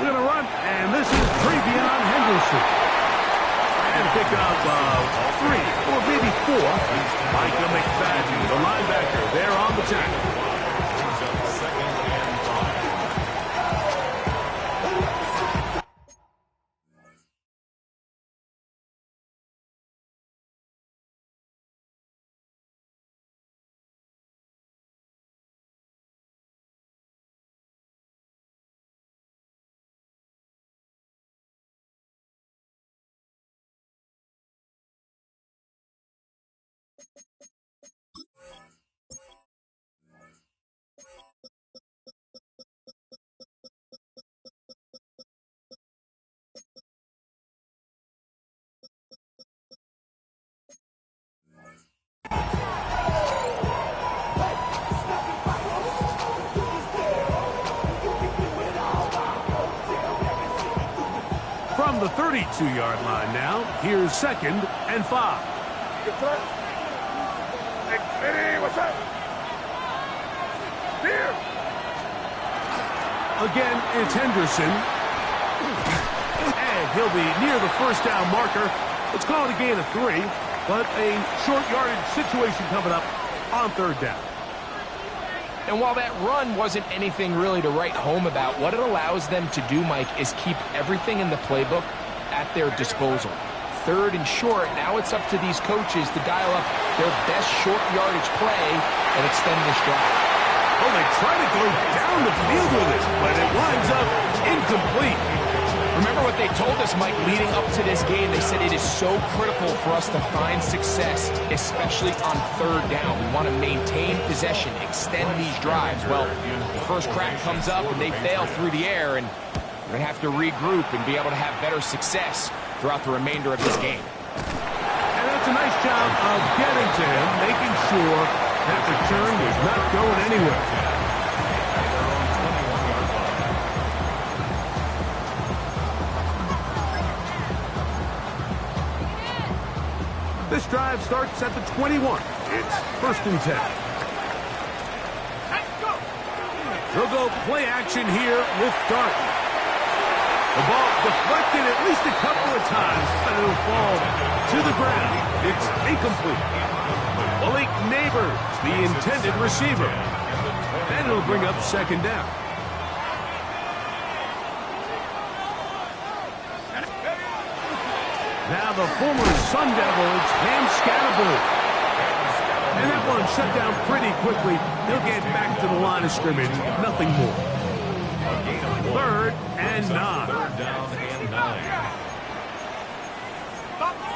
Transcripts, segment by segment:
We're going to run, and this is Travion Henderson. And pick up 3 or maybe 4. Micah McFadden, the linebacker, there on the tackle. From the 32-yard line now, here's 2nd and 5. What's up? Here. Again, it's Henderson. And he'll be near the first down marker. Let's call it a gain of 3, but a short yardage situation coming up on 3rd down. And while that run wasn't anything really to write home about, what it allows them to do, Mike, is keep everything in the playbook at their disposal. 3rd and short, now it's up to these coaches to dial up their best short yardage play and extend this drive. Well, they try to go down the field with it, but it winds up incomplete. Remember what they told us, Mike, leading up to this game? They said it is so critical for us to find success, especially on 3rd down. We want to maintain possession, extend these drives. Well, the first crack comes up and they fail through the air, and we're going to have to regroup and be able to have better success throughout the remainder of this game. And that's a nice job of getting to him, making sure that return was not going anywhere. This drive starts at the 21. It's 1st and 10. They'll go play action here with Dart. The ball deflected at least a couple of times, but it'll fall to the ground. It's incomplete. Malik Neighbors, the intended receiver. And it'll bring up 2nd down. Now the former Sun Devil, it's Cam Scatterbury. And that one shut down pretty quickly. He'll get back to the line of scrimmage. Nothing more. 3rd and 9. 3rd down and 9.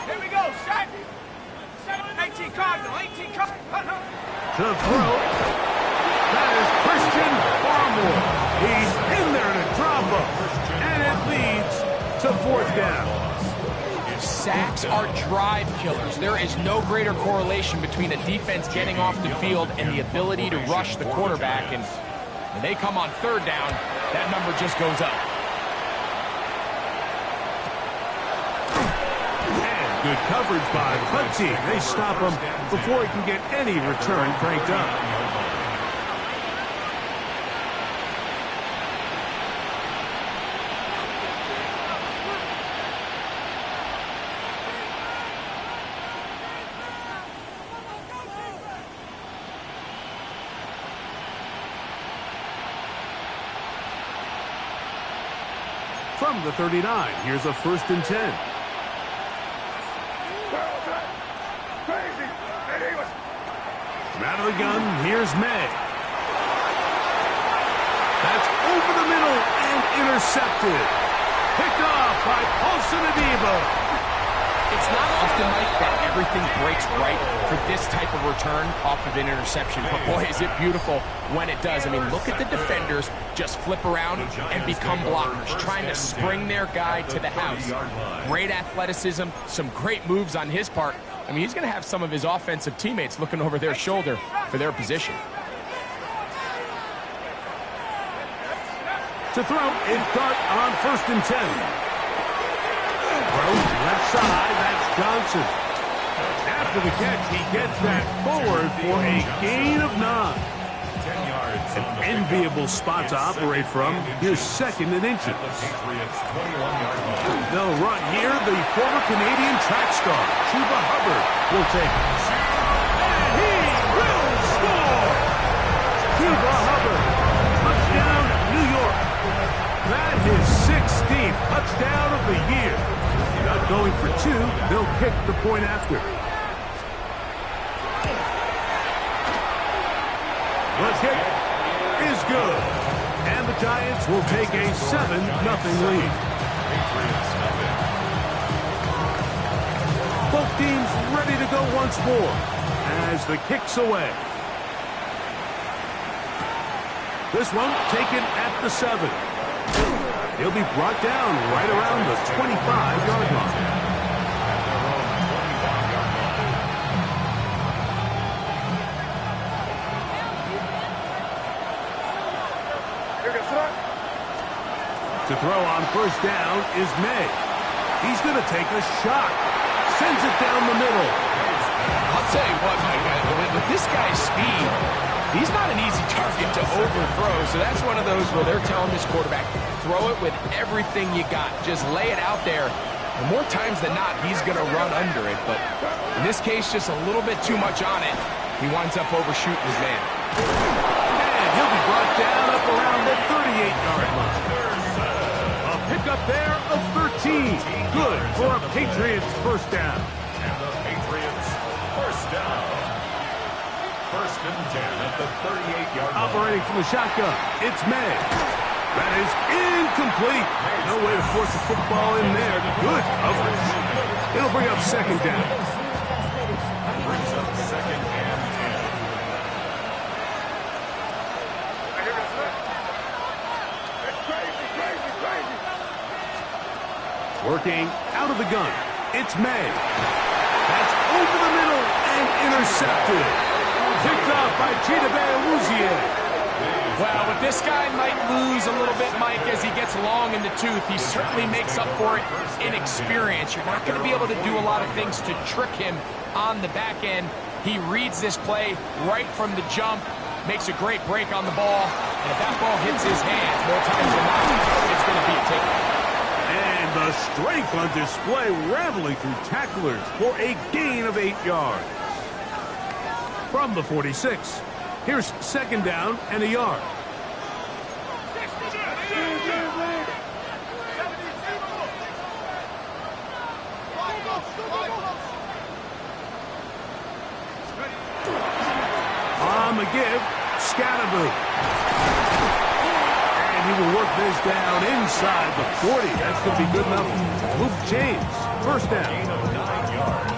Here we go, set. 18 Cardinal, 18 Cardinal. To throw. That is Christian Barmore. He's in there to drop him. And it leads to 4th down. Sacks are drive killers. There is no greater correlation between a defense getting off the field and the ability to rush the quarterback. And when they come on 3rd down, that number just goes up. And good coverage by the punt team. They stop him before he can get any return cranked up. From the 39, here's a 1st and 10. Out of the gun, here's May. That's over the middle and intercepted. Picked off by Paulson Adebo. It's not often, Mike, that everything breaks right for this type of return off of an interception. But boy, is it beautiful when it does. I mean, look at the defenders just flip around and become blockers, trying to spring their guy to the house. Great athleticism, some great moves on his part. I mean, he's going to have some of his offensive teammates looking over their shoulder for their position. To throw, it's Dart on 1st and 10. Left side, that's Johnson. After the catch, he gets that forward for a gain of 9. 10 yards. An enviable spot to operate from. Here's 2nd and inches. They'll run here. The former Canadian track star, Chuba Hubbard, will take it. And he will score! Chuba Hubbard, touchdown, New York. That his 16th touchdown of the year. Not going for 2, they'll kick the point after. The kick is good. And the Giants will take a 7-0 lead. Both teams ready to go once more as the kick's away. This one taken at the 7. He'll be brought down right around the 25-yard line. To throw on first down is May. He's going to take a shot. Sends it down the middle. I'll tell you what, Mike, with this guy's speed, he's not an easy target to overthrow. So that's one of those where they're telling this quarterback, throw it with everything you got. Just lay it out there. And more times than not, he's going to run under it. But in this case, just a little bit too much on it. He winds up overshooting his man. And he'll be brought down up around the 38-yard line. Pick up there of 13. Good for a Patriots first down. And the Patriots first down. 1st and 10 at the 38-yard line. Operating from the shotgun, it's May. That is incomplete. No way to force the football in there. Good coverage. It'll bring up 2nd down. Brings up 2nd and 10. Working out of the gun, it's May. That's over the middle and intercepted. Picked off by Chidobe Awuzie. Well, but this guy might lose a little bit, Mike, as he gets long in the tooth. He certainly makes up for it in experience. You're not going to be able to do a lot of things to trick him on the back end. He reads this play right from the jump, makes a great break on the ball, and if that ball hits his hands more times than not, it's going to be a takeaway. And the strength on display, rambling through tacklers for a gain of 8 yards. From the 46, here's 2nd down and a yard. On the give, Scatterboo. And he will work this down inside the 40. That's going to be good enough. Move chains. First down.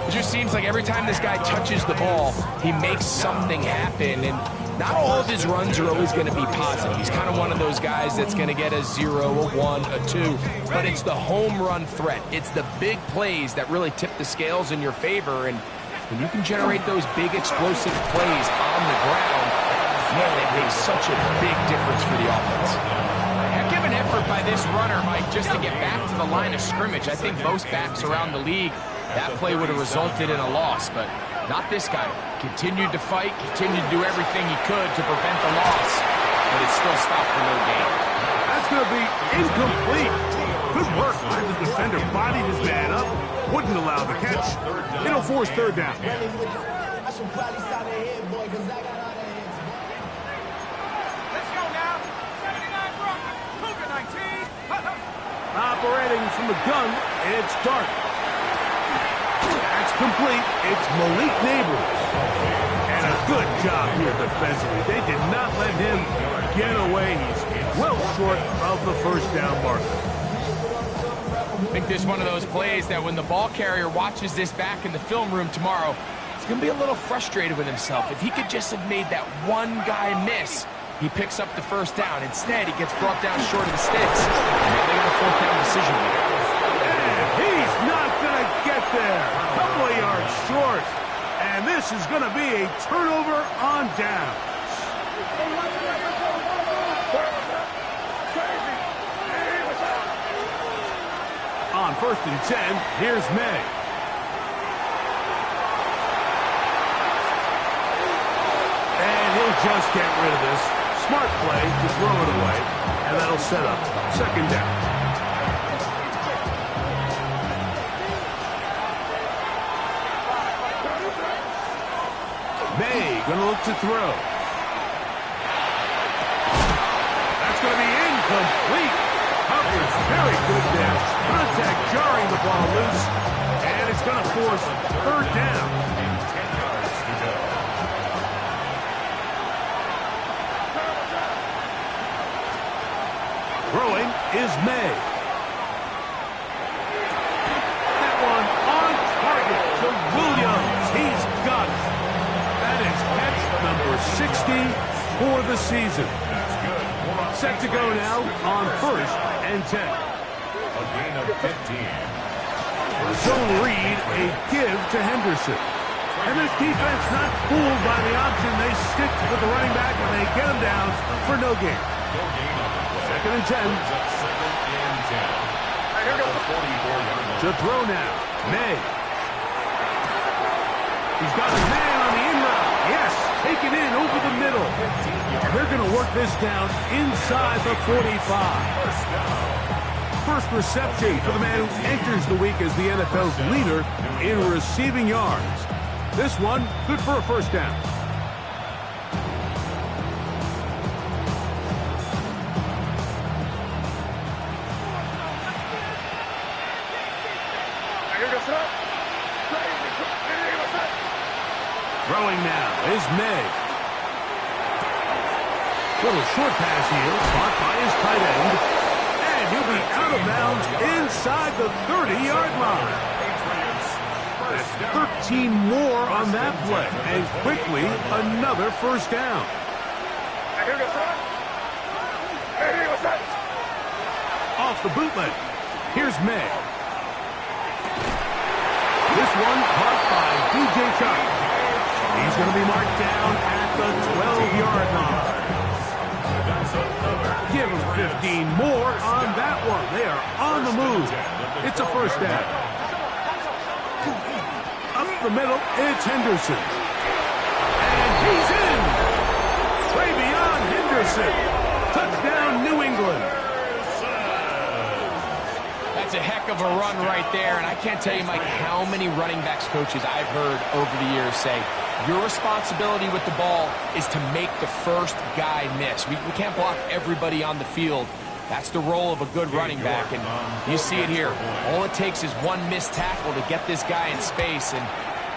It just seems like every time this guy touches the ball, he makes something happen. And not all of his runs are always going to be positive. He's kind of one of those guys that's going to get a 0, a 1, a 2. But it's the home run threat. It's the big plays that really tip the scales in your favor. And when you can generate those big explosive plays on the ground, man, it makes such a big difference for the offense. Heck of an effort by this runner, Mike, just to get back to the line of scrimmage. I think most backs around the league, that play would have resulted in a loss, but not this guy. Continued to fight, continued to do everything he could to prevent the loss, but it still stopped for no gain. That's going to be incomplete. Good work by the defender. Bodied his man up. Wouldn't allow the catch. It'll force 3rd down. Operating from the gun, it's Dart. That's complete. It's Malik Neighbors. And a good job here defensively. They did not let him get away. He's well short of the first down marker. I think this is one of those plays that when the ball carrier watches this back in the film room tomorrow, he's going to be a little frustrated with himself. If he could just have made that one guy miss, he picks up the first down. Instead, he gets brought down short of the sticks. And they got a 4th down decision here. And he's not going to get there. A couple of yards short. And this is going to be a turnover on downs. On 1st and 10, here's May. And he'll just get rid of this. smart play to throw it away, and that'll set up second down. May going to look to throw. That's going to be incomplete. Coverage very good there. Contact jarring the ball loose, and it's going to force third down. Throwing is May. That one on target to Williams. He's got it. That is catch number 60 for the season. Set to go now on 1st and 10. A gain of 15. Zone read, a give to Henderson. And this defense not fooled by the option. They stick with the running back and they get him down for no gain. No gain on the play. Second and 10. Second and 10. 44-yard line. To throw now. May. He's got a man on the in route. Yes, taken in over the middle. And they're going to work this down inside the 45. First reception for the man who enters the week as the NFL's leader in receiving yards. This one, good for a first down. Throwing now is May. Little short pass here, caught by his tight end. And he'll be out of bounds inside the 30-yard line. That's 13 more on that play. And quickly, another first down. Off the bootleg. Here's May. This one caught by DJ Chark. He's going to be marked down at the 12-yard line. Give him 15 more on that one. They are on the move. It's a first down. Up the middle, it's Henderson. And he's in. Way beyond Henderson. Touchdown, New England. That's a heck of a run right there, and I can't tell you, Mike, how many running backs coaches I've heard over the years say, your responsibility with the ball is to make the first guy miss. We can't block everybody on the field. That's the role of a good running back, and you see it here. All it takes is one missed tackle to get this guy in space, and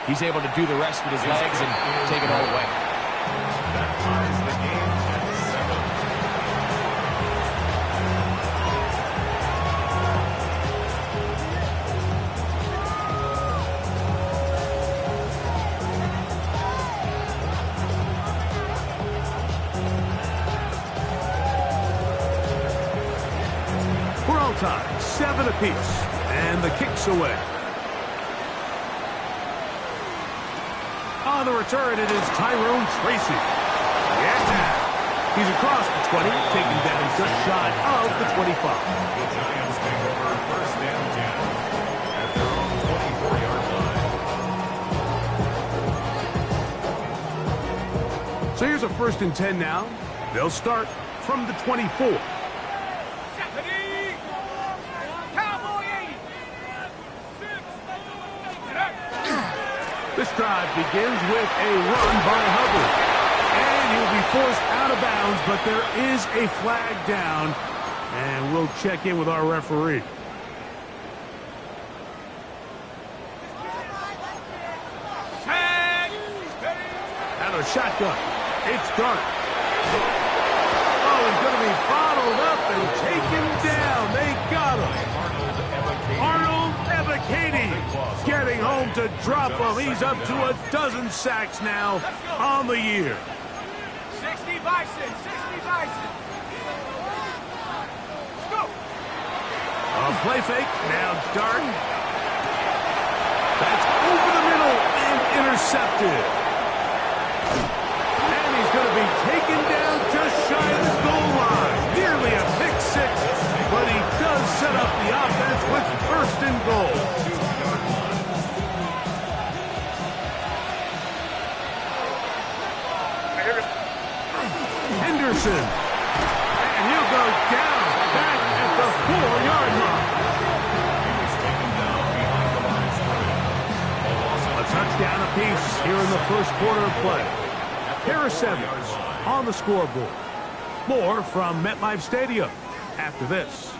he's able to do the rest with his legs and take it all away. That ties the game at 7. Time, 7 apiece, and the kick's away. On the return, it is Tyrone Tracy. Yeah, he's across the 20, taken down just shy of the 25. The Giants take over first and 10 at their own 24-yard line. So here's a first and 10 now. They'll start from the 24. This drive begins with a run by Hubbard. And he'll be forced out of bounds, but there is a flag down. And we'll check in with our referee. Out of shotgun. It's dark. Oh, he's going to be bottled up and taken down. They got him. Arnold Ebiketie getting home to drop him. He's up to a dozen sacks now on the year. 60 Bison, 60 Bison. Go. A play fake, now Dart. That's over the middle and intercepted. And he's going to be taken down just shy of the goal line. Nearly a pick six, but he does set up the offense with first and goal. Henderson here in the first quarter of play. Pair of 7 on the scoreboard. More from MetLife Stadium after this.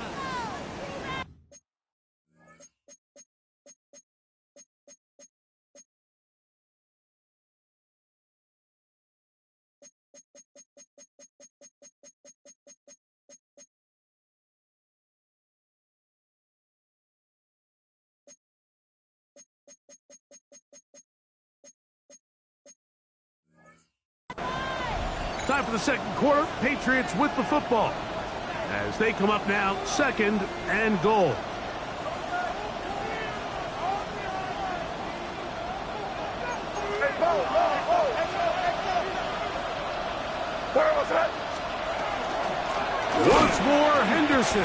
Time for the second quarter. Patriots with the football as they come up now, 2nd and goal. Once more, Henderson.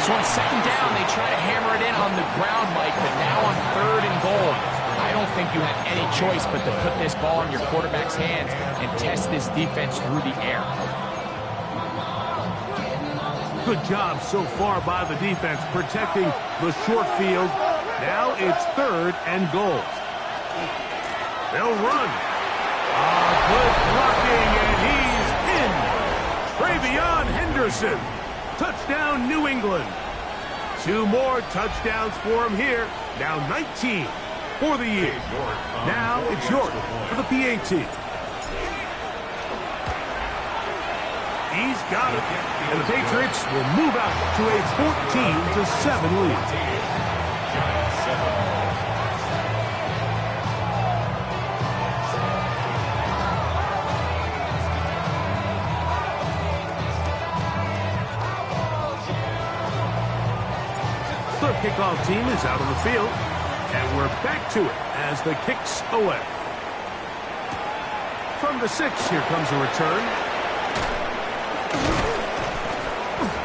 So on 2nd down, they try to hammer it in on the ground, Mike, but now on 3rd and goal, I don't think you have any choice but to put this ball in your quarterback's hands and test this defense through the air. Good job so far by the defense protecting the short field. Now it's 3rd and goal. They'll run. Good blocking, and he's in. Travion Henderson. Touchdown, New England. 2 more touchdowns for him here. Now 19 for the year. Now it's York for the PAT. He's got it. And the Patriots will move out to a 14-7 lead. Their kickoff team is out on the field, and we're back to it as the kick's away. From the 6, here comes a return.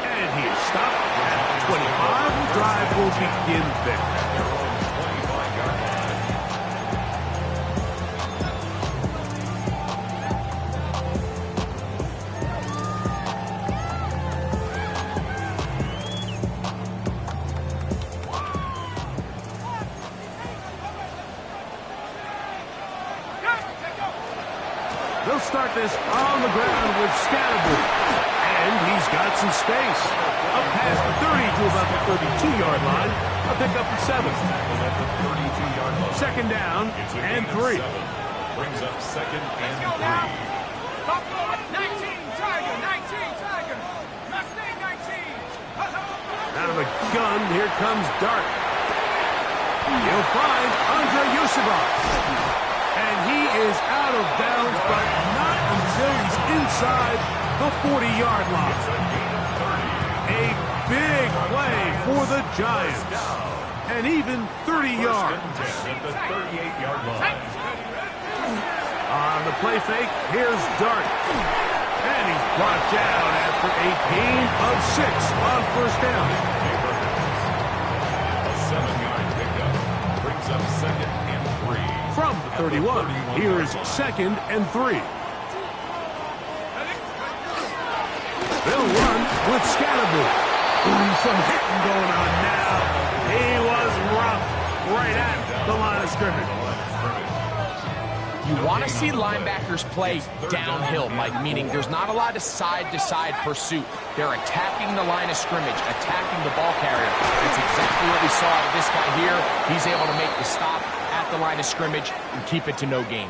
And he is stopped at 25. The drive will begin there. They'll start this on the ground with Scatterby. And he's got some space. Up past the 30 to about the 32-yard line. A pick up the 7. 2nd down and 3. Brings up 2nd and 3. 19, Tiger, 19, Tiger. Mustang 19. Out of the gun, here comes Dart. He'll find Andre Yusufov. And he is out of bounds, but not until he's inside the 40-yard line. A big play for the Giants. And even 30 yards. At the 38-yard line. On the play fake, here's Dart. And he's brought down after a gain of 6 on 1st down. A 7-yard pickup brings up 2nd and 3. From the 31, here's 2nd and 3. They'll run with Scatterby. Some hitting going on now. He was roughed right at the line of scrimmage. You want to see linebackers play downhill, Mike, meaning there's not a lot of side-to-side pursuit. They're attacking the line of scrimmage, attacking the ball carrier. That's exactly what we saw out of this guy here. He's able to make the stop at the line of scrimmage and keep it to no gain.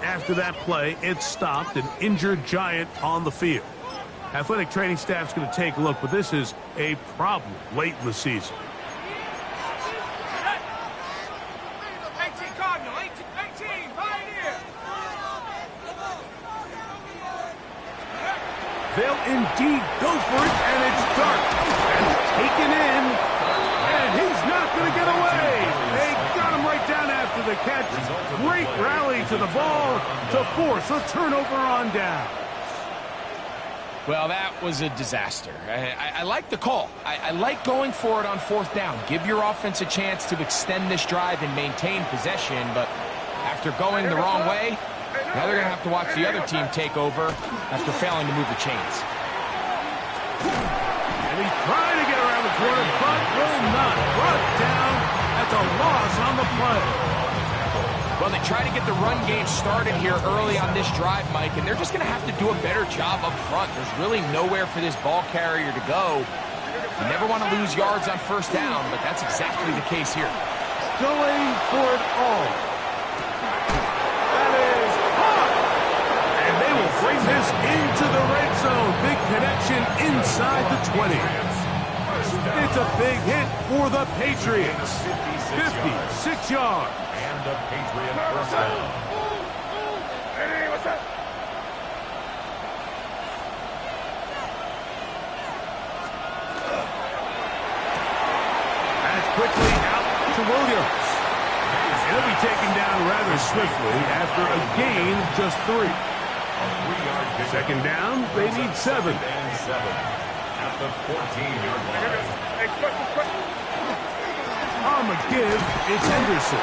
After that play, it stopped an injured Giant on the field. Athletic training staff's going to take a look, but this is a problem late in the season. 18 Cardinal, 18 Pioneer. They'll indeed go for it, and it's Dart. And it's taken in, and he's not going to get away. They got him right down after the catch. Great rally to the ball to force a turnover on down. Well, that was a disaster. I like the call. I like going for it on 4th down. Give your offense a chance to extend this drive and maintain possession, but after going the wrong way, now they're going to have to watch the other team take over after failing to move the chains. And he's trying to get around the corner, but will not. Brought down. That's a loss on the play. Well, they try to get the run game started here early on this drive, Mike, and they're just going to have to do a better job up front. There's really nowhere for this ball carrier to go. You never want to lose yards on first down, but that's exactly the case here. Going for it all. That is hot. And they will bring this into the red zone. Big connection inside the 20. It's a big hit for the Patriots. 56 yards. And a Patriot first down. Hey, what's up? That's quickly out to Williams. He'll be taken down rather swiftly after a gain of just 3. Second down, they need 7. And 7 at the 14-yard line. Hey, quick. On the give, it's Henderson.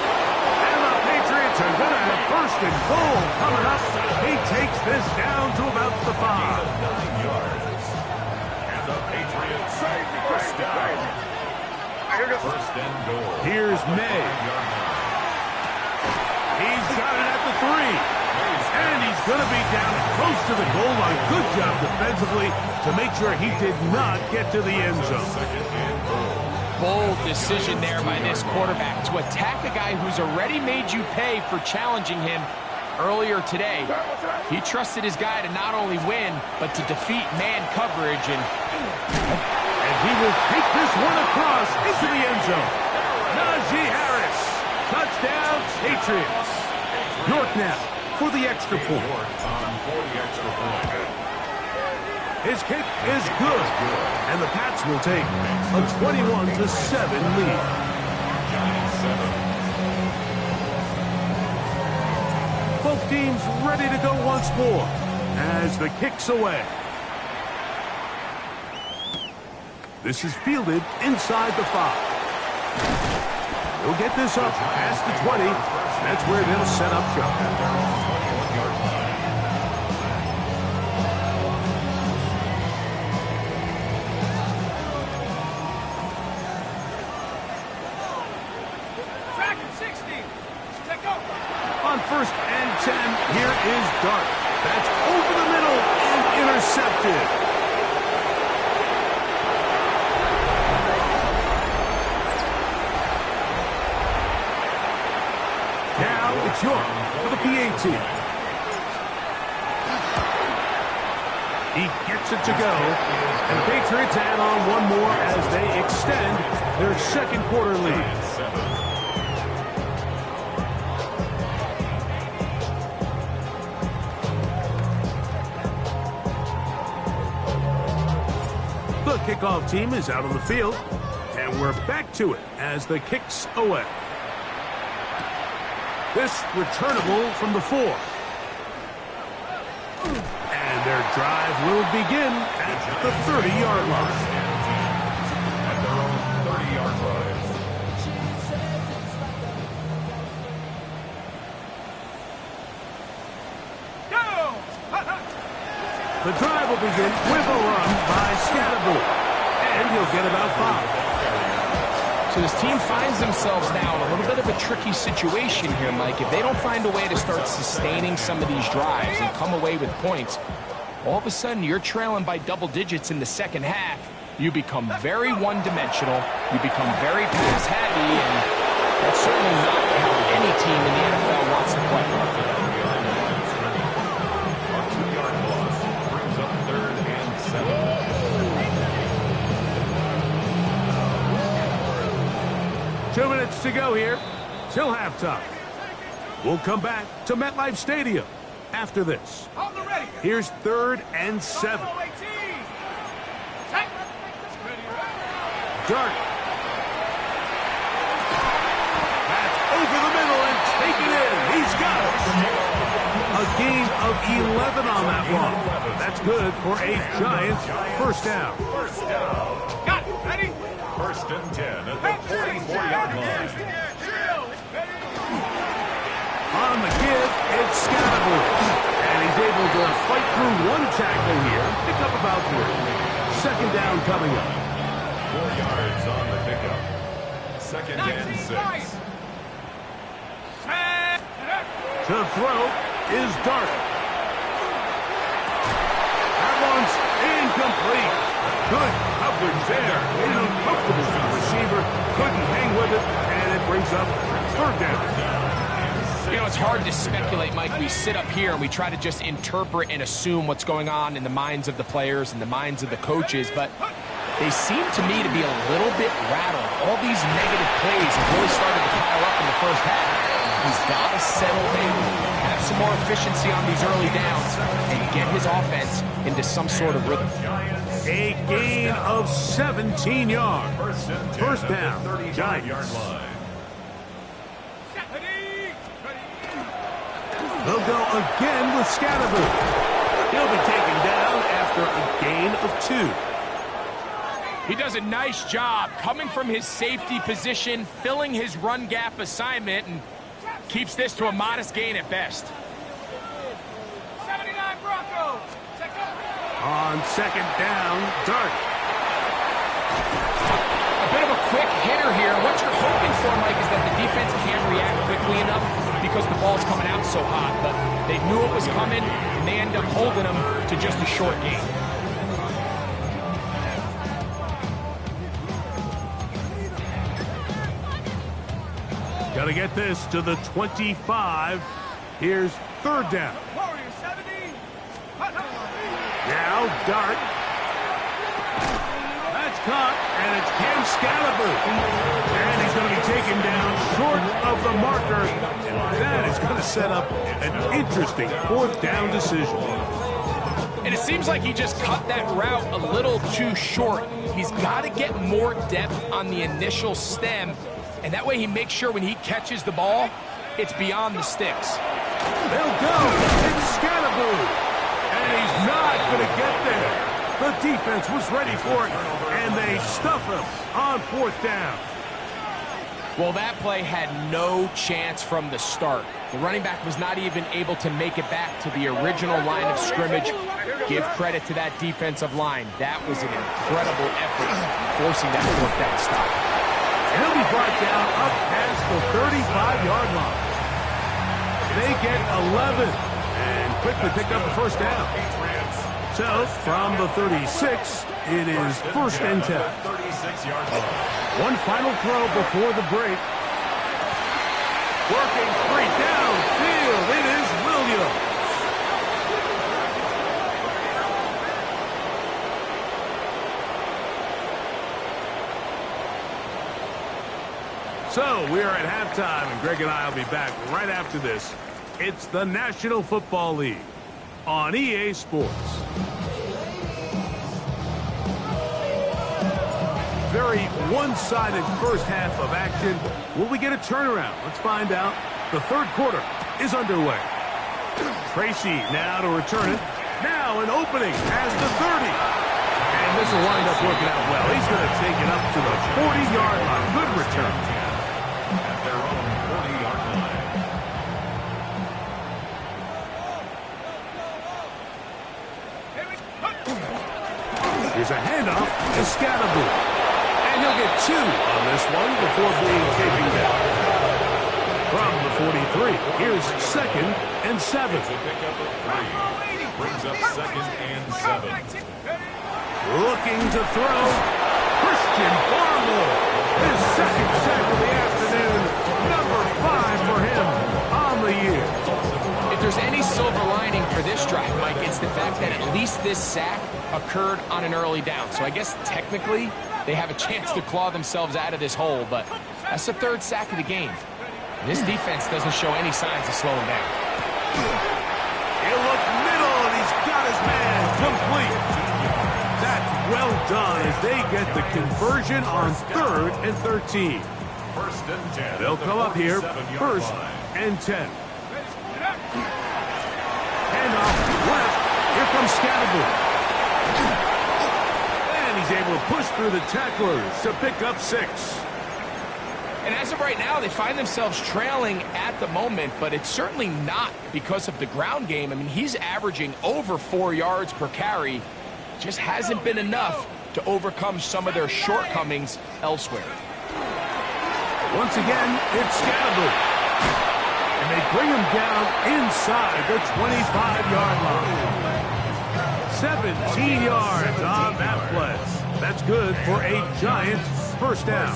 And the Patriots are going to have first and goal coming up. He takes this down to about the 5. 9 yards. And the Patriots first down. First and goal. Here's May. He's got it at the 3. And he's going to be down close to the goal line. Good job defensively to make sure he did not get to the end zone. Second and goal. Bold decision there by this quarterback to attack a guy who's already made you pay for challenging him earlier today. He trusted his guy to not only win, but to defeat man coverage. And he will take this one across into the end zone. Najee Harris. Touchdown, Patriots. York now for the extra point. York on for the extra point. His kick is good, and the Pats will take a 21-7 lead. Giants 7. Both teams ready to go once more as the kick's away. This is fielded inside the 5. He'll get this up past the 20. That's where they'll set up shop. On first and 10, here is Dart. That's over the middle and intercepted. Now it's York for the PAT. He gets it to go. And the Patriots add on one more as they extend their second quarter lead. The kickoff team is out on the field, and we're back to it as the kick's away. This returnable from the 4. And their drive will begin at the 30-yard line. At their own 30-yard line. The drive will begin with a run by Scatterboard, and he'll get about 5. so this team finds themselves now in a little bit of a tricky situation here, Mike. If they don't find a way to start sustaining some of these drives and come away with points, all of a sudden you're trailing by double digits in the second half. You become very one-dimensional. You become very pass-heavy, and that's certainly not how any team in the NFL wants to play. 2-yard loss brings up 3rd and 7. 2 minutes to go here till halftime. We'll come back to MetLife Stadium after this. Here's 3rd and 7. Dart. That's over the middle and taken in. He's got it. A gain of 11 on that one. That's good for a Giants first down. First down. Got it. Ready? 1st and 10 at the 44-yard line. On the give, it's Scatterboard. And he's able to fight through one tackle here. Pick up about 3. Second down coming up. 4 yards on the pickup. 2nd and 6. To throw is Dart. That one's incomplete. Good coverage there. Made it uncomfortable for the receiver. Couldn't hang with it, and it brings up third down. You know, it's hard to speculate, Mike. We sit up here and we try to just interpret and assume what's going on in the minds of the players and the minds of the coaches, but they seem to me to be a little bit rattled. All these negative plays have really started to pile up in the first half. He's got to settle down, have some more efficiency on these early downs, and get his offense into some sort of rhythm. A gain of 17 yards. First down, Giants. They'll go again with Scatterboot. He'll be taken down after a gain of 2. He does a nice job coming from his safety position, filling his run gap assignment, and keeps this to a modest gain at best. 79 Broncos. On second down, Dart. A bit of a quick hitter here. What you're hoping for, Mike, is that the defense can't react quickly enough because the ball's coming out so hot. But they knew it was coming, and they end up holding them to just a short gain. Got to get this to the 25. Here's third down. Now Dart. That's caught, and it's Cam Scalaboo. And he's going to be taken down short of the marker. And that is going to set up an interesting fourth down decision. And it seems like he just cut that route a little too short. He's got to get more depth on the initial stem, and that way he makes sure when he catches the ball, it's beyond the sticks. They'll go. It's Scalaboo. And he's not going to get there. The defense was ready for it, and they stuff him on fourth down. Well, that play had no chance from the start. The running back was not even able to make it back to the original line of scrimmage. Give credit to that defensive line. That was an incredible effort, forcing that fourth down stop. He'll be brought down up past the 35-yard line. They get 11 and quickly pick up the first down. So, from the 36, it is first and 10. One final throw before the break. Working free downfield. It is Williams. So, we are at halftime, and Greg and I will be back right after this. It's the National Football League on EA Sports. Very one-sided first half of action. Will we get a turnaround? Let's find out. The third quarter is underway. Tracy now to return it. Now an opening has the 30. And this will wind up working out well. He's going to take it up to the 40-yard line. Good return. At their own 40-yard line. Here's a handoff to Scatterboot. And he'll get 2 on this one before being taken down. From the 43, here's second and 7. Pickup of 3. Brings up second and 7. Looking to throw. Christian Barlow. His second sack of the afternoon. Number 5 for him on the year. If there's any silver lining for this drive, Mike, it's the fact that at least this sack occurred on an early down. So I guess technically they have a chance to claw themselves out of this hole, but that's the third sack of the game. And this defense doesn't show any signs of slowing down. He'll look middle, and he's got his man complete. That's well done as they get the conversion on 3rd and 13. First and 10. They'll come up here, 1st and 10. Handoff left. Here comes Scatterboot. And he's able to push through the tacklers to pick up 6. And as of right now, they find themselves trailing at the moment, but it's certainly not because of the ground game. I mean, he's averaging over 4 yards per carry. Just hasn't been enough to overcome some of their shortcomings elsewhere. Once again, it's Scatterboot. And they bring him down inside the 25-yard line. 17 yards on that play. That's good for a Giants first down.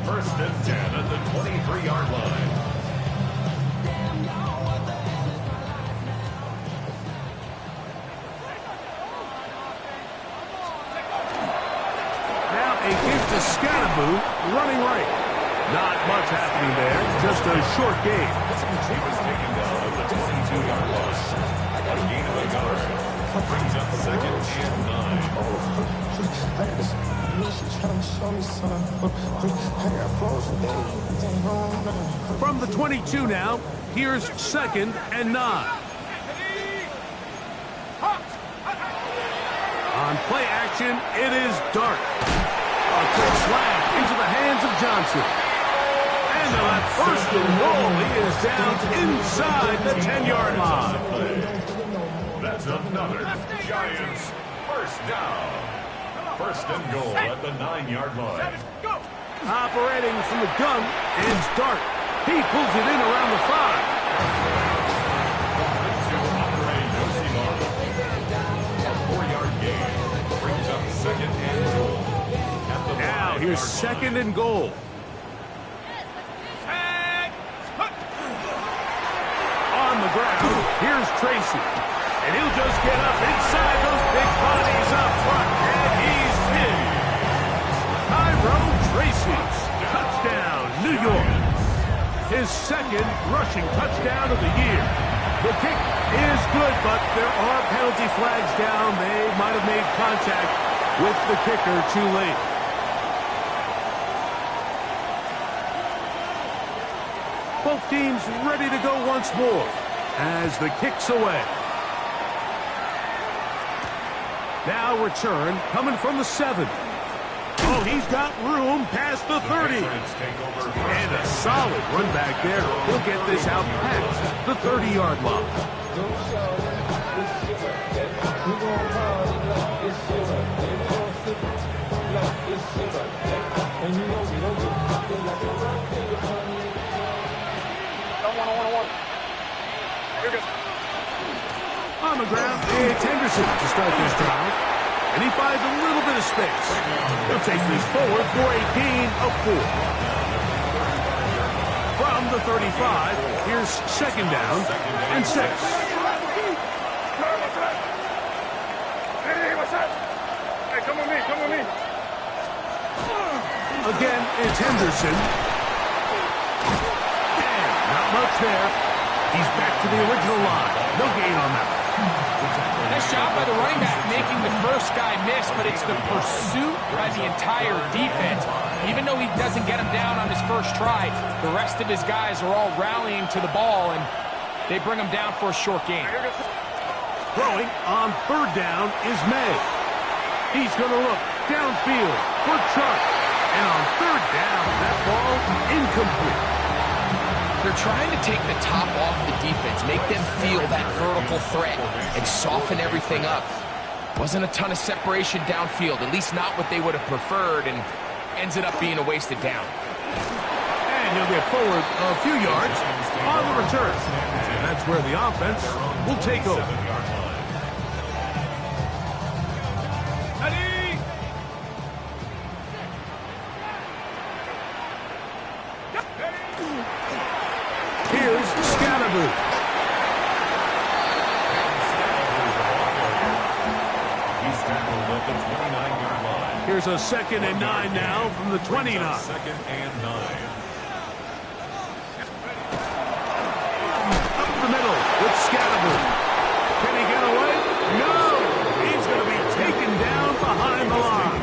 First and 10 at the 23-yard line. Now a give to Scatterboo, running right. Not much happening there, just a short game. He was taken down at the 22-yard line. A gain of a yard. Brings up second and 9. From the 22 now, here's second and 9. On play action, it is Dart. A quick slap into the hands of Johnson. And on first and goal, he is down inside the 10-yard line. That's another Giants first down. First and goal at the 9-yard line. Operating from the gun is Dart. He pulls it in around the 5. A 4-yard gain brings up second and goal. Now here's second and goal. On the ground, here's Tracy. And he'll just get up inside those big bodies up front. And he's in. Tyrone Tracy. Touchdown, New York. His second rushing touchdown of the year. The kick is good, but there are penalty flags down. They might have made contact with the kicker too late. Both teams ready to go once more as the kick's away. Now return coming from the 7. Oh, he's got room past the 30. And a solid run back there. He'll get this out past the 30-yard line. On the ground, it's Henderson to start this drive. And he finds a little bit of space. He'll take this forward for a gain of 4. From the 35, here's second down and 6. Hey, what's up? Hey, come with me, come with me. Again, it's Henderson. And not much there. He's back to the original line. No gain on that. Nice job by the running back making the first guy miss, but it's the pursuit by the entire defense. Even though he doesn't get him down on his first try, the rest of his guys are all rallying to the ball, and they bring him down for a short gain. Throwing on third down is May. He's going to look downfield for Chuck. And on third down, that ball incomplete. They're trying to take the top off the defense, make them feel that vertical threat, and soften everything up. Wasn't a ton of separation downfield, at least not what they would have preferred, and ends it up being a wasted down. And he'll get forward a few yards on the return. And that's where the offense will take over. Here's Scatterboo. He's tackled at the 29-yard line. Here's a second and 9 now from the 29. Second and 9. Up the middle with Scatterboo. Can he get away? No! He's going to be taken down behind the line.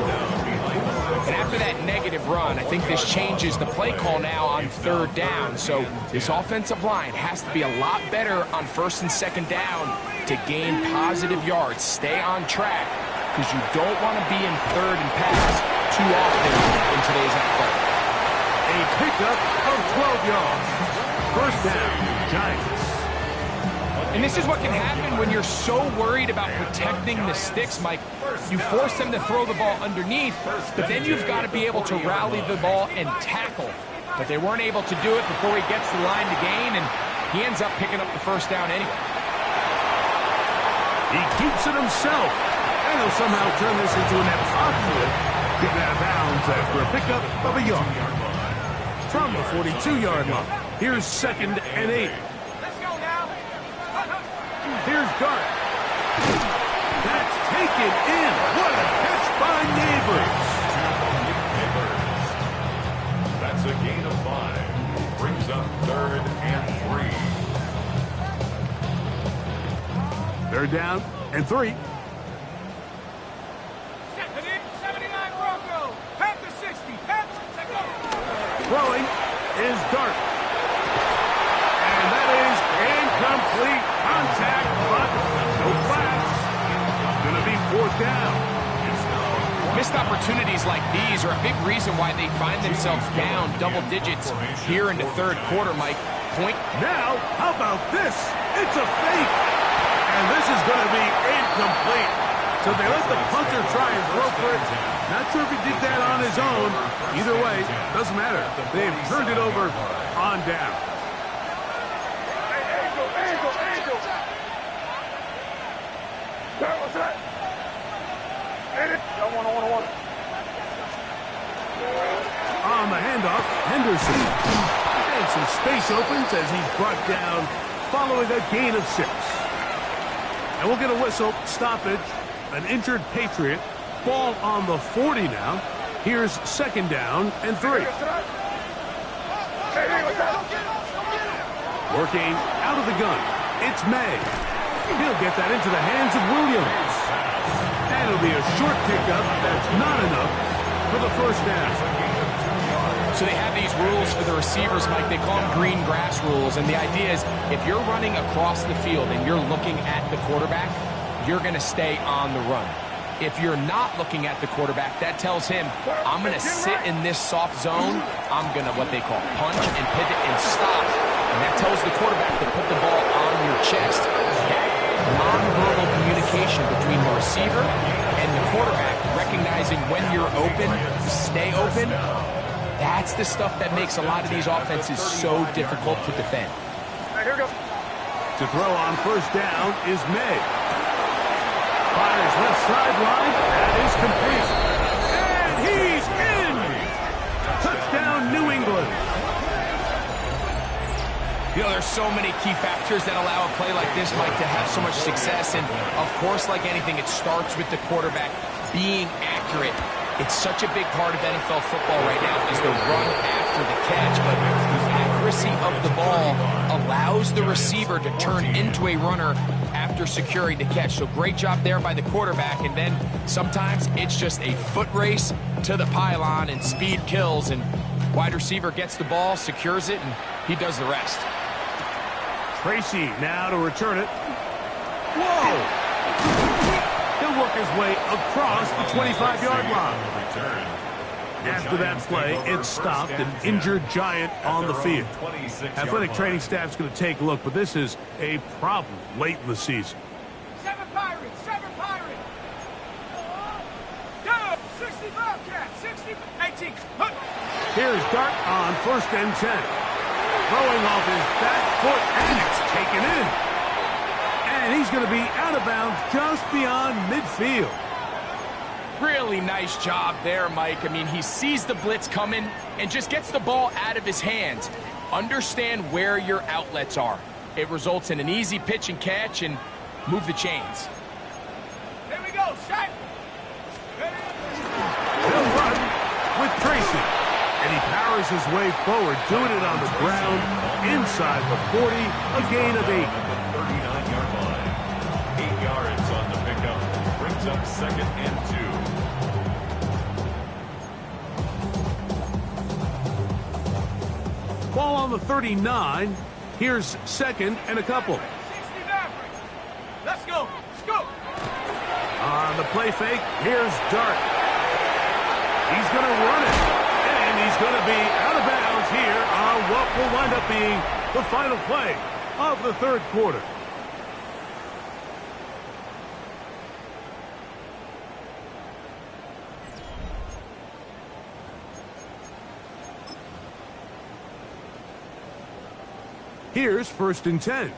And after that negative run, I think this changes the play call now on third down. So this offensive line has to be a lot better on first and second down to gain positive yards. Stay on track, because you don't want to be in third and pass too often in today's NFL. A pickup of 12 yards. First down, Giants. And this is what can happen when you're so worried about protecting the sticks, Mike. You force them to throw the ball underneath, but then you've got to be able to rally the ball and tackle. but they weren't able to do it before he gets the line to gain, and he ends up picking up the first down anyway. He keeps it himself, and he'll somehow turn this into an positive. Get out of bounds after a pickup of a yard. From the 42-yard line, here's 2nd and 8. Let's go now. Here's Dart. That's taken in. What a catch by Neighbors. That's a gain of 5. Brings up 3rd and 3. 3rd down and 3. 79 Bronco. Panther 60. Panther. Throwing is Dart. And that is incomplete contact, but no flats. It's going to be 4th down. Missed opportunities like these are a big reason why they find themselves down double digits here in the 3rd quarter, Mike. Point. Now, how about this? It's a fake. And this is going to be incomplete. So they let the punter try and throw for it. Not sure if he did that on his own. Either way, doesn't matter. They've turned it over on down. On the handoff, Henderson. And some space opens as he's brought down following a gain of 6. And we'll get a whistle, stoppage, an injured Patriot. Ball on the 40 now. Here's 2nd down and 3. Working out of the gun. It's May. He'll get that into the hands of Williams. And it'll be a short pickup. That's not enough for the 1st down. So they have these rules for the receivers, Mike. They call them green grass rules. And the idea is if you're running across the field and you're looking at the quarterback, you're going to stay on the run. If you're not looking at the quarterback, that tells him, I'm going to sit in this soft zone. I'm going to, what they call, punch and pivot and stop. And that tells the quarterback to put the ball on your chest. That nonverbal communication between the receiver and the quarterback, recognizing when you're open, stay open, that's the stuff that makes a lot of these offenses so difficult to defend. Here we go. To throw on 1st down is May. Fires left sideline. That is complete. And he's in! Touchdown, New England. You know, there's so many key factors that allow a play like this, Mike, to have so much success. And, of course, like anything, it starts with the quarterback being accurate. It's such a big part of NFL football right now is the run after the catch. But the accuracy of the ball allows the receiver to turn into a runner after securing the catch. So great job there by the quarterback. And then sometimes it's just a foot race to the pylon and speed kills. And wide receiver gets the ball, secures it, and he does the rest. Tracy now to return it. Whoa! He'll work his way across the 25-yard line. After that play, it stopped an injured Giant on the field. Athletic training staff's going to take a look, but this is a problem late in the season. 7 Pirates. 7 Pirates. Go. 60 Bobcats. 60. 18. Hunt. Here's Dart on 1st and 10. Throwing off his back foot, and it's taken in. And he's going to be out of bounds just beyond midfield. Really nice job there, Mike. I mean, he sees the blitz coming and just gets the ball out of his hands. Understand where your outlets are. It results in an easy pitch and catch and move the chains. Here we go. Shot. He'll run with Tracy. And he powers his way forward, doing it on the ground inside the 40, a gain of 8. 39-yard line. 8 yards on the pickup. Brings up 2nd and 2. Ball on the 39. Here's 2nd and a couple. 69. Let's go. Let's go. On the play fake, here's Dart. He's going to run it. And he's going to be out of bounds here on what will wind up being the final play of the 3rd quarter. Here's 1st and 10.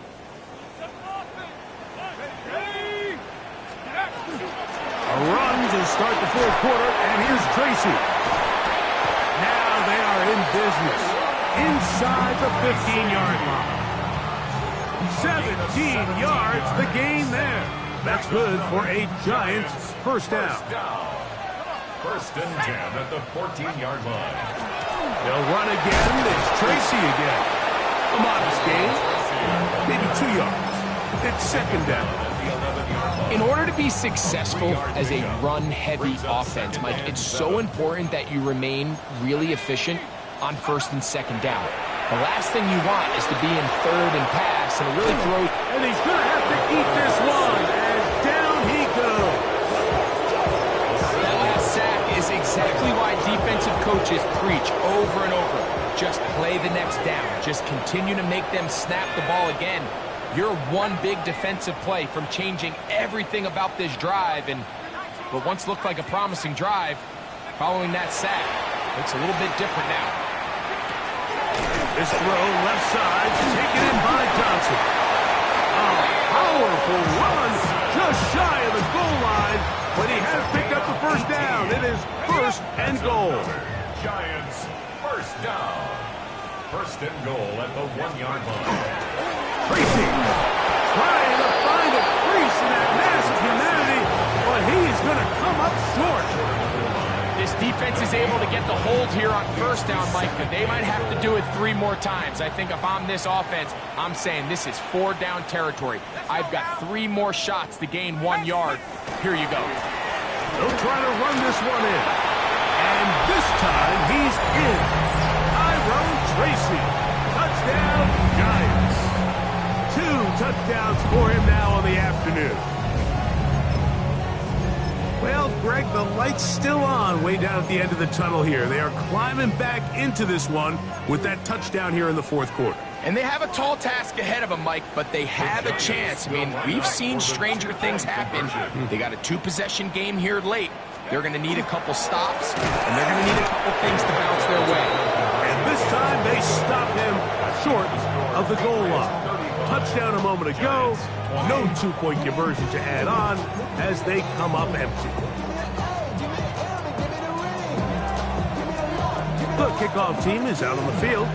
A run to start the 4th quarter, and here's Tracy. Now they are in business inside the 15-yard line. 17 yards, the gain there. That's good for a Giants first down. 1st and 10 at the 14-yard line. They'll run again. It's Tracy again. A modest gain, maybe 2 yards. It's 2nd down. In order to be successful as a run-heavy offense, Mike, it's so important that you remain really efficient on 1st and 2nd down. The last thing you want is to be in 3rd and pass, and it really throws. And he's going to have to eat this one, and down he goes. That last sack is exactly why defensive coaches preach over and over. Just play the next down. Just continue to make them snap the ball again. You're one big defensive play from changing everything about this drive, and what once looked like a promising drive, following that sack, looks a little bit different now. This throw left side, taken in by Johnson. A powerful run, just shy of the goal line, but he has picked up the first down. It is 1st and goal. Giants, 1st down. 1st and goal at the 1-yard line. Tracy trying to find a crease in that mass of humanity, but he's going to come up short. This defense is able to get the hold here on 1st down, Mike, but they might have to do it 3 more times. I think if I'm this offense, I'm saying this is 4-down territory. I've got 3 more shots to gain 1 yard. Here you go. They'll try to run this one in. And this time, he's in. Tyrone Tracy. Touchdown, Giants. 2 touchdowns for him now on the afternoon. Well, Greg, the light's still on way down at the end of the tunnel here. They are climbing back into this one with that touchdown here in the 4th quarter. And they have a tall task ahead of them, Mike, but they have a chance. I mean, we've seen stranger things happen. They got a 2-possession game here late. They're going to need a couple stops, and they're going to need a couple things to bounce their way. And this time they stop him short of the goal line. Touchdown a moment ago. No 2-point conversion to add on as they come up empty. The kickoff team is out on the field,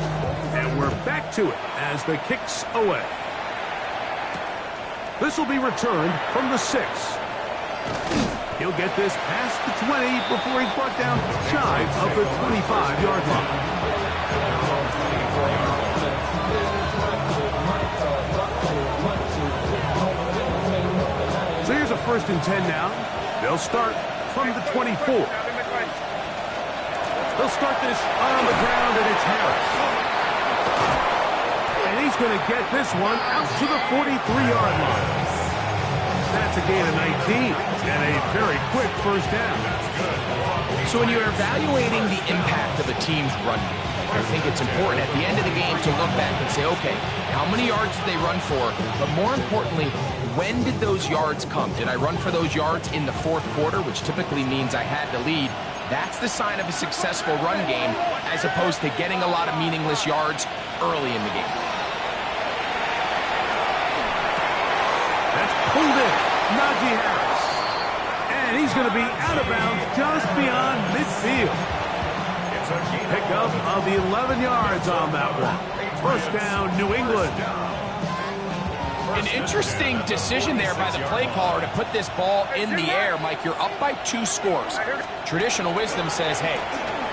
and we're back to it as the kick's away. This will be returned from the 6. He'll get this past the 20 before he's brought down shy of the 25-yard line. So here's a 1st and 10 now. They'll start from the 24. They'll start this on the ground, and it's Harris. And he's going to get this one out to the 43-yard line. That's a gain of 19 and a very quick 1st down. So when you're evaluating the impact of a team's run game, I think it's important at the end of the game to look back and say, okay, how many yards did they run for? But more importantly, when did those yards come? Did I run for those yards in the 4th quarter, which typically means I had to lead? That's the sign of a successful run game, as opposed to getting a lot of meaningless yards early in the game. That's pulled in. Najee Harris. And he's going to be out of bounds just beyond midfield. Pickup of 11 yards on that one. 1st down, New England. An interesting decision there by the play caller to put this ball in the air. Mike, you're up by 2 scores. Traditional wisdom says, hey,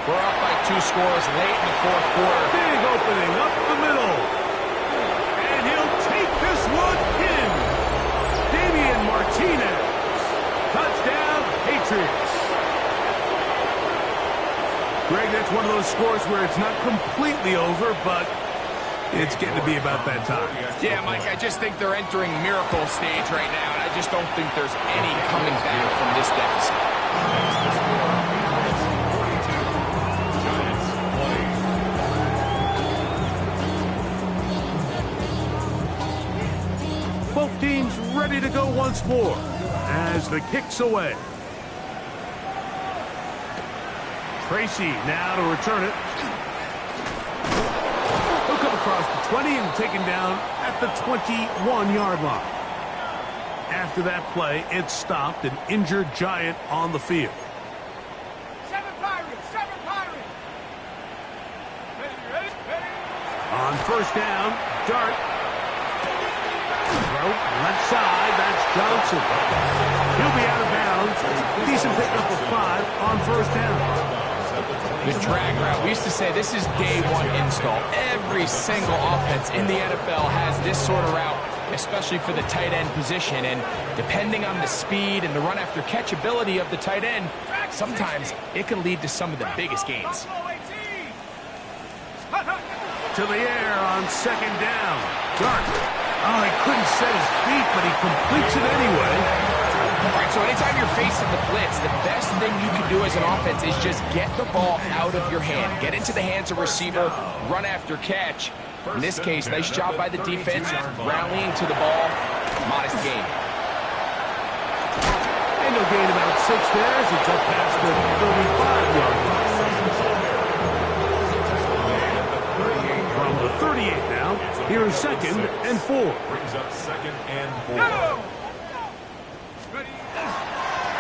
we're up by 2 scores late in the 4th quarter. Big opening up the middle. And he'll take this one in. Damian Martinez. Touchdown, Patriots. Greg, that's one of those scores where it's not completely over, but it's getting to be about that time. Yeah, Mike, I just think they're entering miracle stage right now, and I just don't think there's any coming back from this deficit. Both teams ready to go once more as the kick's away. Tracy now to return it. He'll come across across the 20 and taken down at the 21-yard line. After that play, it stopped an injured Giant on the field. Seven Pirates! Ready? On first down, Dart. Throw, left side, that's Johnson. He'll be out of bounds. Decent pickup of 5 on first down. The drag route. We used to say this is day one install. Every single offense in the NFL has this sort of route, especially for the tight end position. And depending on the speed and the run after catch ability of the tight end, sometimes it can lead to some of the biggest gains. To the air on second down. Dart. Oh, he couldn't set his feet, but he completes it anyway. All right, so anytime you're facing the blitz, the best thing you can do as an offense is just get the ball out of your hand. Get into the hands of receiver, run after catch. In this case, nice job by the defense, rallying to the ball. Modest gain. And he'll gain about 6 there as it's up past the 35-yard line. From the 38 now, here is second and 4. Brings up second and 4.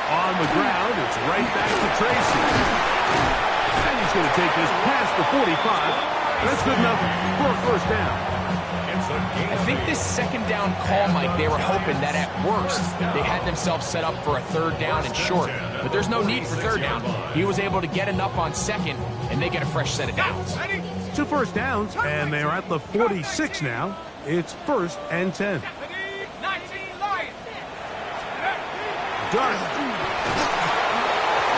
On the ground, it's right back to Tracy. And he's going to take this past the 45. That's good enough for a first down. I think this second down call, Mike, they were hoping that at worst they had themselves set up for a third down and short. But there's no need for third down. He was able to get enough on second, and they get a fresh set of downs. 2 first downs, and they're at the 46 now. It's first and 10. Dart.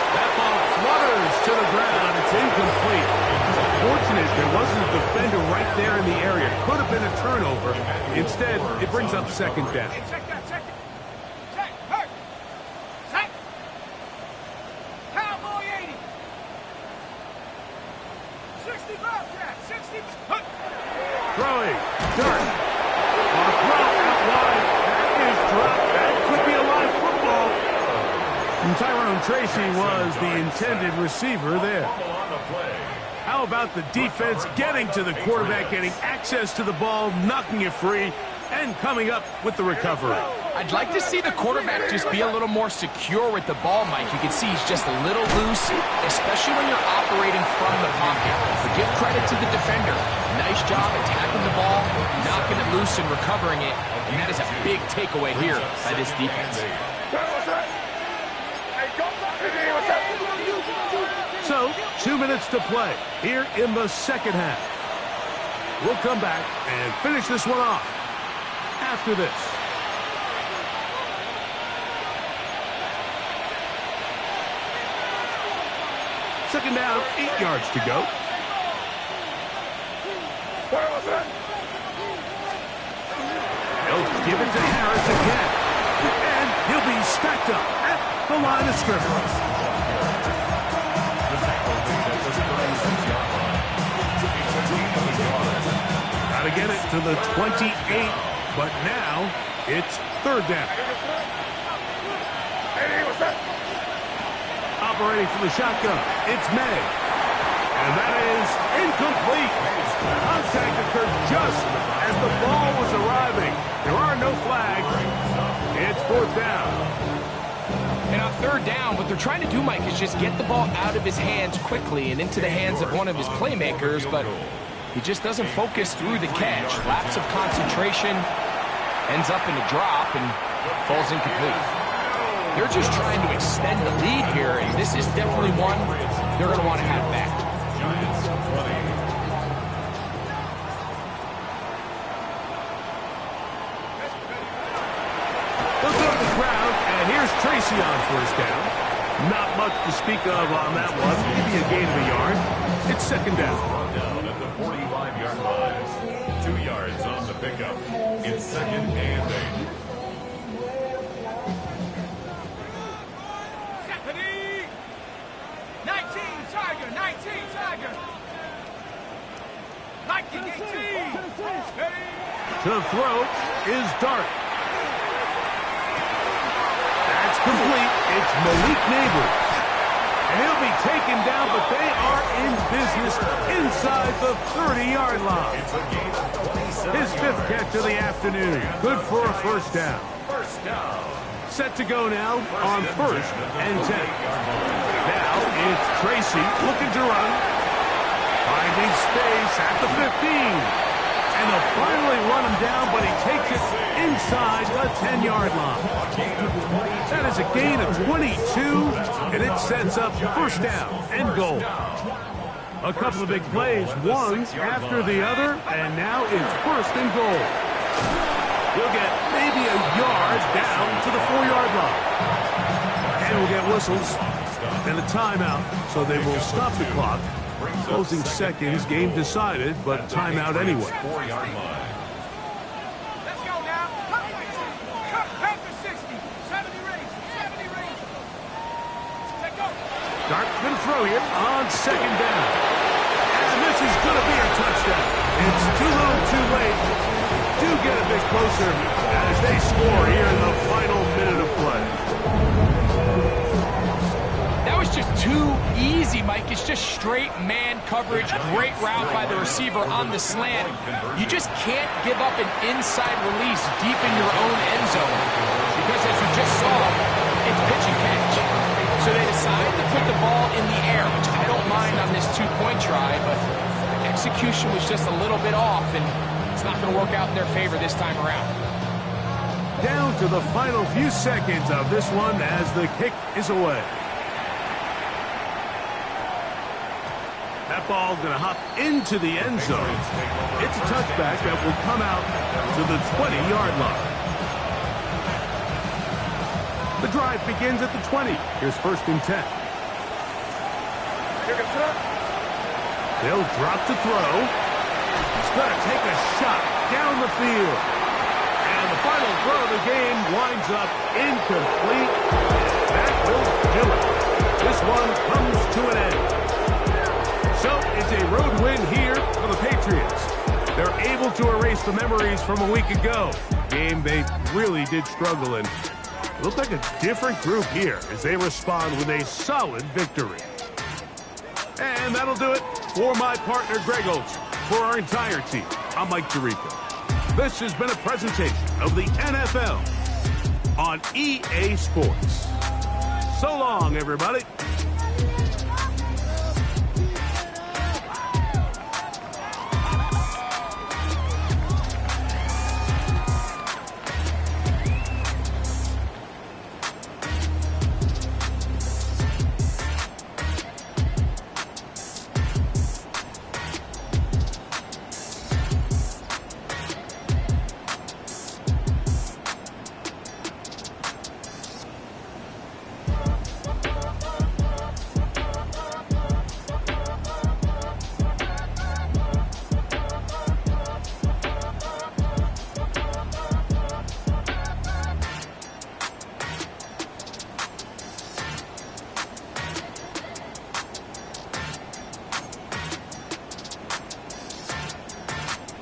That ball flutters to the ground. It's incomplete. Fortunate there wasn't a defender right there in the area. Could have been a turnover. Instead, it brings up second down. Cowboy 80. 60 Bobcat. 60. Throwing. Dart. On a throw out wide. That is dropped. That could be a live football. And Tyrone Tracy was the intended receiver there. How about the defense getting to the quarterback, getting access to the ball, knocking it free, and coming up with the recovery? I'd like to see the quarterback just be a little more secure with the ball, Mike. You can see he's just a little loose, especially when you're operating from the pocket. But give credit to the defender. Nice job attacking the ball, knocking it loose and recovering it. And that is a big takeaway here by this defense. So, 2 minutes to play here in the second half. We'll come back and finish this one off after this. Second down, 8 yards to go. They'll give it to Harris again. And he'll be stacked up at the line of scrimmage. Got to get it to the 28, but now it's third down. Operating for the shotgun, it's May. And that is incomplete. Contact occurred just as the ball was arriving. There are no flags. It's fourth down. And on third down, what they're trying to do, Mike, is just get the ball out of his hands quickly and into the hands of one of his playmakers, but he just doesn't focus through the catch. Lapse of concentration, ends up in a drop, and falls incomplete. They're just trying to extend the lead here, and this is definitely one they're going to want to have back. They'll go to the crowd, and here's Tracy on first down. Not much to speak of on that one. Maybe a gain of a yard. It's second down. Down at the 45-yard line. 2 yards on the pickup. It's second and 8. Stephanie! 19 Tiger! Viking 18! To throw is Dart. That's complete. It's Malik Neighbors. And he'll be taken down, but they are in business inside the 30-yard line. It's a gain of 27 His fifth catch of the afternoon. Good for a first down. First down. Set to go now on first and 10. Now it's Tracy looking to run. Finding space at the 15. And they'll finally run him down, but he takes it inside the 10-yard line. That is a gain of 22, and it sets up first down and goal. A couple of big plays, one after the other, and now it's first and goal. He'll get maybe a yard down to the 4-yard line. And we'll get whistles and a timeout, so they will stop the clock. Closing seconds, game decided, but timeout anyway. 4-yard line. Let's go now. Cut back to 60. 70 range. 70 range. Let go. Dart can throw here on second down. And this is going to be a touchdown. It's too little, too late. Do get a bit closer as they score here in the final minute of play. That was just too easy, Mike. It's just straight man coverage. Great route by the receiver on the slant. You just can't give up an inside release deep in your own end zone. Because as you just saw, it's pitch and catch. So they decide to put the ball in the air, which I don't mind on this two-point try, but the execution was just a little bit off, and it's not going to work out in their favor this time around. Down to the final few seconds of this one as the kick is away. That ball going to hop into the end zone. It's a touchback that will come out to the 20-yard line. The drive begins at the 20. Here's first and 10. They'll drop to throw. He's going to take a shot down the field. And the final throw of the game winds up incomplete. That will do it. This one comes to an end. So it's a road win here for the Patriots. They're able to erase the memories from a week ago. Game they really did struggle in. Look like a different group here as they respond with a solid victory. And that'll do it for my partner Greg Olson. For our entire team, I'm Mike Tirico. This has been a presentation of the NFL on EA Sports. So long, everybody.